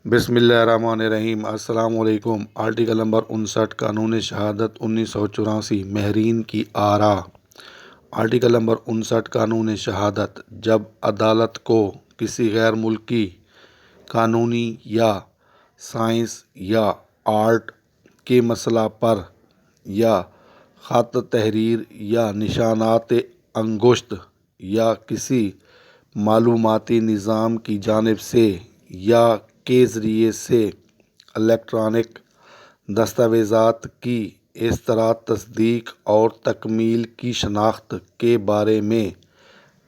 بسم اللہ الرحمن الرحیم۔ السلام علیکم۔ آرٹیکل نمبر 59 قانون شہادت 1984 ماہرین کی آراء۔ آرٹیکل نمبر 59 قانون شہادت: جب عدالت کو کسی غیر ملکی قانونی یا سائنس یا آرٹ کے مسئلہ پر یا خط تحریر یا نشانات انگشت یا کسی معلوماتی نظام کی جانب سے یا کے ذریعے سے الیکٹرانک دستاویزات کی اس طرح تصدیق اور تکمیل کی شناخت کے بارے میں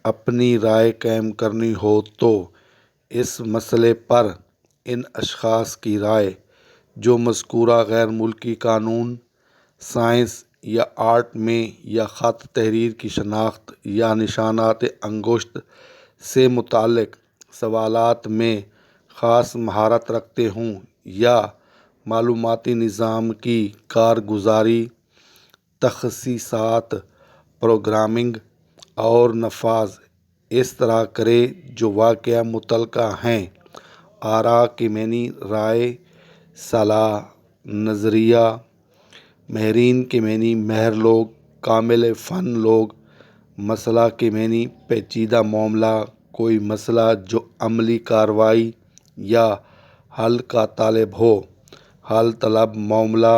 اپنی رائے قائم کرنی ہو تو اس مسئلے پر ان اشخاص کی رائے جو مذکورہ غیر ملکی قانون، سائنس یا آرٹ میں یا خط تحریر کی شناخت یا نشانات انگشت سے متعلق سوالات میں خاص مہارت رکھتے ہوں یا معلوماتی نظام کی کارگزاری، تخصیصات، پروگرامنگ اور نفاذ اس طرح کرے جو واقعہ متعلقہ ہیں۔ آراء کے معنی رائے، صلاح، نظریہ۔ ماہرین کے معنی ماہر لوگ، کامل فن لوگ۔ مسئلہ کے معنی پیچیدہ معاملہ، کوئی مسئلہ جو عملی کارروائی یا حل کا طالب ہو۔ حل طلب معاملہ،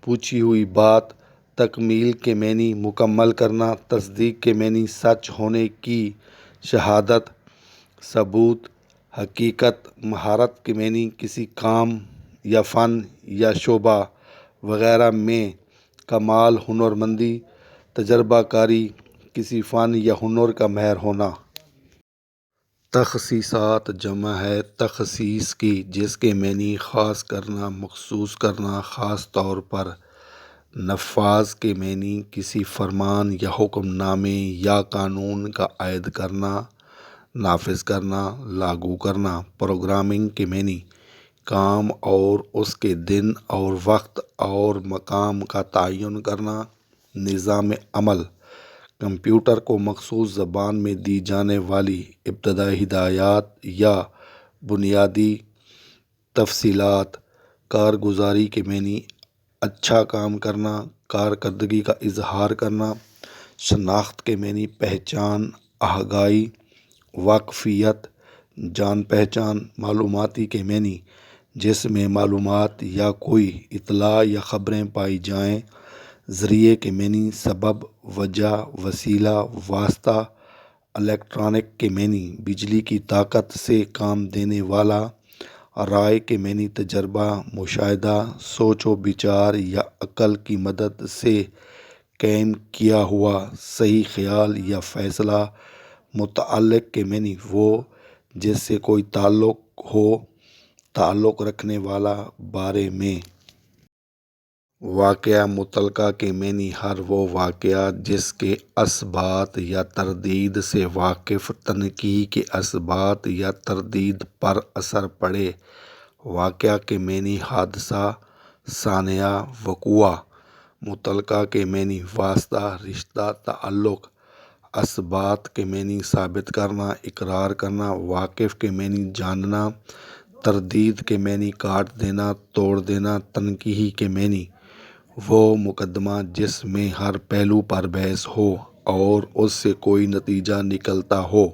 پوچھی ہوئی بات۔ تکمیل کے معنی مکمل کرنا۔ تصدیق کے معنی سچ ہونے کی شہادت، ثبوت، حقیقت۔ مہارت کے معنی کسی کام یا فن یا شعبہ وغیرہ میں کمال، ہنرمندی، تجربہ کاری، کسی فن یا ہنر کا ماہر ہونا۔ تخصیصات جمع ہے تخصیص کی، جس کے معنی خاص کرنا، مخصوص کرنا، خاص طور پر۔ نفاذ کے معنی کسی فرمان یا حکم نامے یا قانون کا عائد کرنا، نافذ کرنا، لاگو کرنا۔ پروگرامنگ کے معنی کام اور اس کے دن اور وقت اور مقام کا تعین کرنا۔ نظام عمل، کمپیوٹر کو مخصوص زبان میں دی جانے والی ابتدائی ہدایات یا بنیادی تفصیلات۔ کارگزاری کے معنی اچھا کام کرنا، کارکردگی کا اظہار کرنا۔ شناخت کے معنی پہچان، آگاہی، واقفیت، جان پہچان۔ معلوماتی کے معنی جس میں معلومات یا کوئی اطلاع یا خبریں پائی جائیں۔ ذریعے کے معنی سبب، وجہ، وسیلہ، واسطہ۔ الیکٹرانک کے معنی بجلی کی طاقت سے کام دینے والا۔ رائے کے معنی تجربہ، مشاہدہ، سوچ و بچار یا عقل کی مدد سے قائم کیا ہوا صحیح خیال یا فیصلہ۔ متعلق کے معنی وہ جس سے کوئی تعلق ہو، تعلق رکھنے والا، بارے میں۔ واقعہ متعلقہ کے معنی ہر وہ واقعہ جس کے اثبات یا تردید سے واقف تنقیح کے اثبات یا تردید پر اثر پڑے۔ واقعہ کے معنی حادثہ، سانحہ، وقوعہ۔ متعلقہ کے معنی واسطہ، رشتہ، تعلق۔ اثبات کے معنی ثابت کرنا، اقرار کرنا۔ واقف کے معنی جاننا۔ تردید کے معنی کاٹ دینا، توڑ دینا۔ تنقیح کے معنی وہ مقدمہ جس میں ہر پہلو پر بحث ہو اور اس سے کوئی نتیجہ نکلتا ہو۔